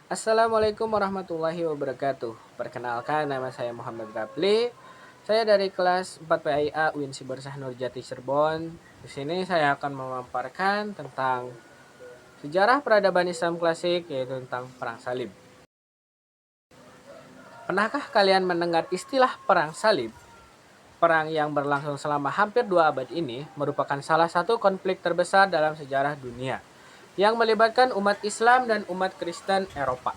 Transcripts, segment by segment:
Assalamualaikum warahmatullahi wabarakatuh. Perkenalkan, nama saya Muhammad Rapli. Saya dari kelas 4 PAIA UIN Siber Nurjati Cirebon. Di sini saya akan memaparkan tentang sejarah peradaban Islam klasik, yaitu tentang Perang Salib. Pernahkah kalian mendengar istilah Perang Salib? Perang yang berlangsung selama hampir 2 abad ini merupakan salah satu konflik terbesar dalam sejarah dunia yang melibatkan umat Islam dan umat Kristen Eropa.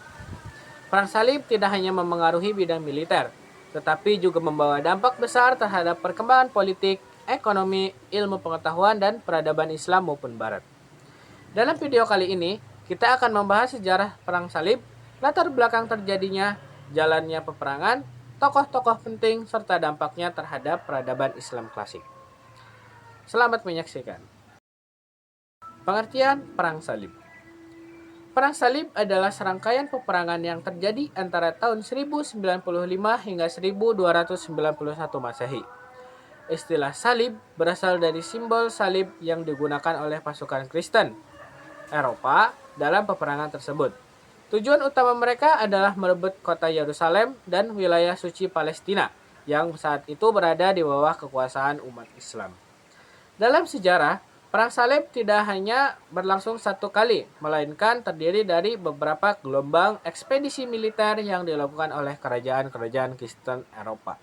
Perang Salib tidak hanya memengaruhi bidang militer, tetapi juga membawa dampak besar terhadap perkembangan politik, ekonomi, ilmu pengetahuan, dan peradaban Islam maupun Barat. Dalam video kali ini, kita akan membahas sejarah Perang Salib, latar belakang terjadinya, jalannya peperangan, tokoh-tokoh penting, serta dampaknya terhadap peradaban Islam klasik. Selamat menyaksikan. Pengertian Perang Salib. Perang Salib adalah serangkaian peperangan yang terjadi antara tahun 1095 hingga 1291 Masehi. Istilah salib berasal dari simbol salib yang digunakan oleh pasukan Kristen Eropa dalam peperangan tersebut. Tujuan utama mereka adalah merebut kota Yerusalem dan wilayah suci Palestina yang saat itu berada di bawah kekuasaan umat Islam. Dalam sejarah, Perang Salib tidak hanya berlangsung satu kali, melainkan terdiri dari beberapa gelombang ekspedisi militer yang dilakukan oleh kerajaan-kerajaan Kristen Eropa.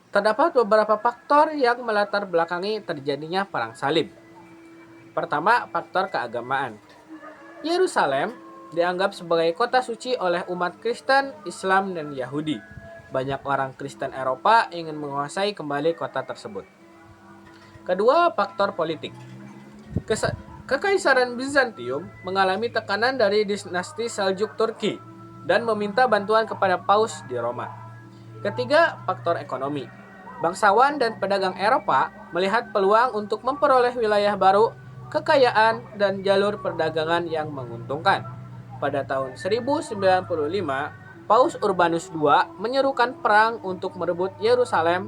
Terdapat beberapa faktor yang melatar belakangi terjadinya Perang Salib. Pertama, faktor keagamaan. Yerusalem dianggap sebagai kota suci oleh umat Kristen, Islam, dan Yahudi. Banyak orang Kristen Eropa ingin menguasai kembali kota tersebut. Kedua, faktor politik. Kekaisaran Bizantium mengalami tekanan dari dinasti Seljuk Turki dan meminta bantuan kepada Paus di Roma. Ketiga, faktor ekonomi. Bangsawan dan pedagang Eropa melihat peluang untuk memperoleh wilayah baru, kekayaan, dan jalur perdagangan yang menguntungkan. Pada tahun 1095, Paus Urbanus II menyerukan perang untuk merebut Yerusalem.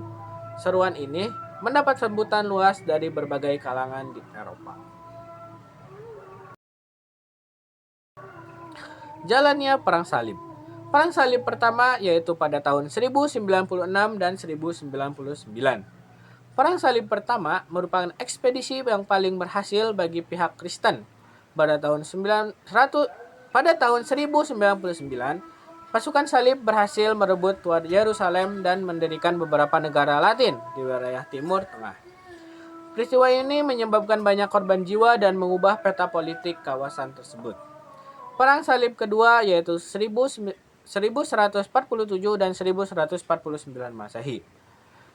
Seruan ini mendapat sambutan luas dari berbagai kalangan di Eropa. Jalannya Perang Salib. Perang Salib pertama yaitu pada tahun 1096 dan 1099. Perang Salib pertama merupakan ekspedisi yang paling berhasil bagi pihak Kristen. Pada tahun 1099, pasukan Salib berhasil merebut Yerusalem dan mendirikan beberapa negara Latin di wilayah Timur Tengah. Peristiwa ini menyebabkan banyak korban jiwa dan mengubah peta politik kawasan tersebut. Perang Salib kedua yaitu 1147 dan 1149 Masehi.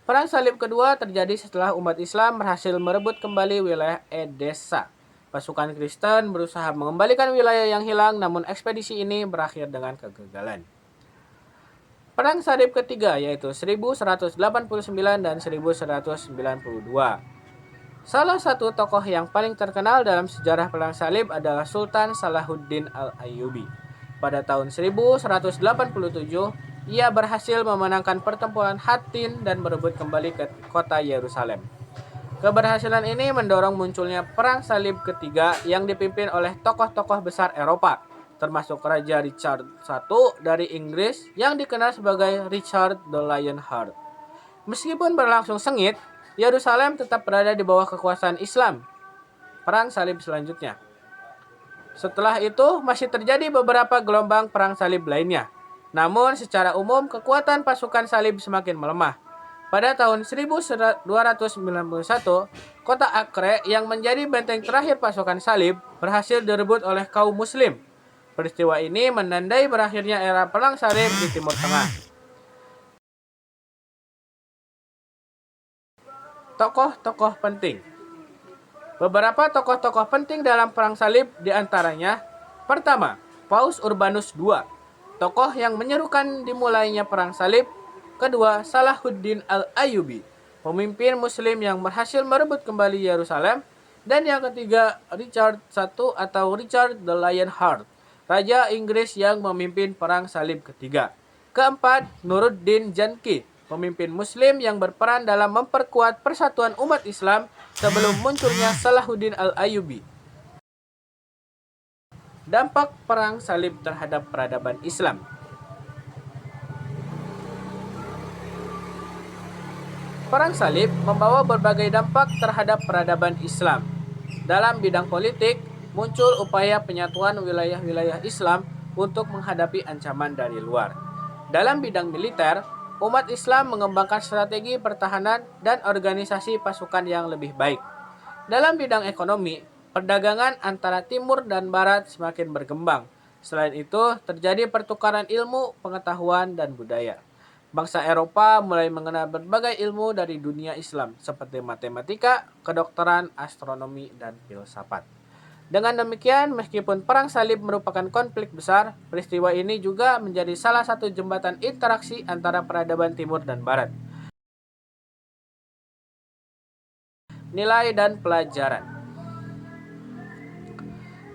Perang Salib kedua terjadi setelah umat Islam berhasil merebut kembali wilayah Edessa. Pasukan Kristen berusaha mengembalikan wilayah yang hilang, namun ekspedisi ini berakhir dengan kegagalan. Perang Salib ketiga yaitu 1189 dan 1192. Salah satu tokoh yang paling terkenal dalam sejarah Perang Salib adalah Sultan Salahuddin Al-Ayyubi. Pada tahun 1187, ia berhasil memenangkan pertempuran Hattin dan merebut kembali ke kota Yerusalem. Keberhasilan ini mendorong munculnya Perang Salib ketiga yang dipimpin oleh tokoh-tokoh besar Eropa, termasuk Raja Richard I dari Inggris yang dikenal sebagai Richard the Lionheart. Meskipun berlangsung sengit, Yerusalem tetap berada di bawah kekuasaan Islam. Perang Salib selanjutnya. Setelah itu masih terjadi beberapa gelombang Perang Salib lainnya. Namun secara umum kekuatan pasukan Salib semakin melemah. Pada tahun 1291, kota Acre yang menjadi benteng terakhir pasukan Salib berhasil direbut oleh kaum Muslim. Peristiwa ini menandai berakhirnya era Perang Salib di Timur Tengah. Tokoh-tokoh penting. Beberapa tokoh-tokoh penting dalam Perang Salib diantaranya: pertama, Paus Urbanus II, tokoh yang menyerukan dimulainya Perang Salib. Kedua, Salahuddin Al-Ayyubi, pemimpin Muslim yang berhasil merebut kembali Yerusalem. Dan yang ketiga, Richard I atau Richard the Lionheart, Raja Inggris yang memimpin Perang Salib ketiga. Keempat, Nuruddin Janki, pemimpin Muslim yang berperan dalam memperkuat persatuan umat Islam sebelum munculnya Salahuddin Al-Ayyubi. Dampak perang salib terhadap peradaban Islam. Perang salib membawa berbagai dampak terhadap peradaban Islam. Dalam bidang politik, muncul upaya penyatuan wilayah-wilayah Islam untuk menghadapi ancaman dari luar. Dalam bidang militer, umat Islam mengembangkan strategi pertahanan dan organisasi pasukan yang lebih baik. Dalam bidang ekonomi, perdagangan antara timur dan barat semakin berkembang. Selain itu, terjadi pertukaran ilmu, pengetahuan, dan budaya. Bangsa Eropa mulai mengenal berbagai ilmu dari dunia Islam seperti matematika, kedokteran, astronomi, dan filsafat. Dengan demikian, meskipun perang salib merupakan konflik besar, peristiwa ini juga menjadi salah satu jembatan interaksi antara peradaban timur dan barat. Nilai dan pelajaran.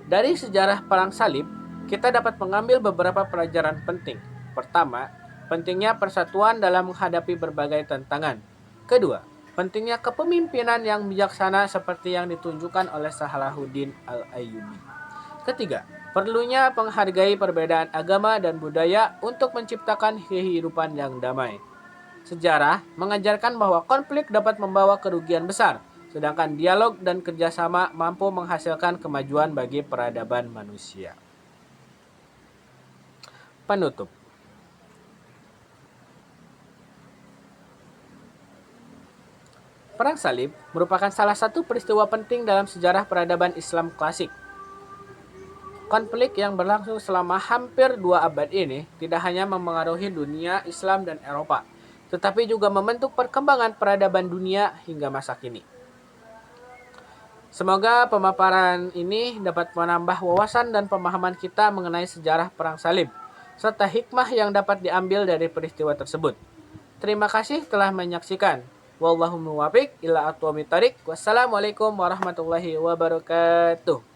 Dari sejarah perang salib, kita dapat mengambil beberapa pelajaran penting. Pertama, pentingnya persatuan dalam menghadapi berbagai tantangan. Kedua, pentingnya kepemimpinan yang bijaksana seperti yang ditunjukkan oleh Salahuddin Al-Ayyubi. Ketiga, perlunya menghargai perbedaan agama dan budaya untuk menciptakan kehidupan yang damai. Sejarah mengajarkan bahwa konflik dapat membawa kerugian besar, sedangkan dialog dan kerjasama mampu menghasilkan kemajuan bagi peradaban manusia. Penutup. Perang salib merupakan salah satu peristiwa penting dalam sejarah peradaban Islam klasik. Konflik yang berlangsung selama hampir 2 abad ini tidak hanya memengaruhi dunia Islam dan Eropa, tetapi juga membentuk perkembangan peradaban dunia hingga masa kini. Semoga pemaparan ini dapat menambah wawasan dan pemahaman kita mengenai sejarah perang salib, serta hikmah yang dapat diambil dari peristiwa tersebut. Terima kasih telah menyaksikan. Wallahu muwaffiq ila aqwamit thoriq. Wassalamualaikum warahmatullahi wabarakatuh.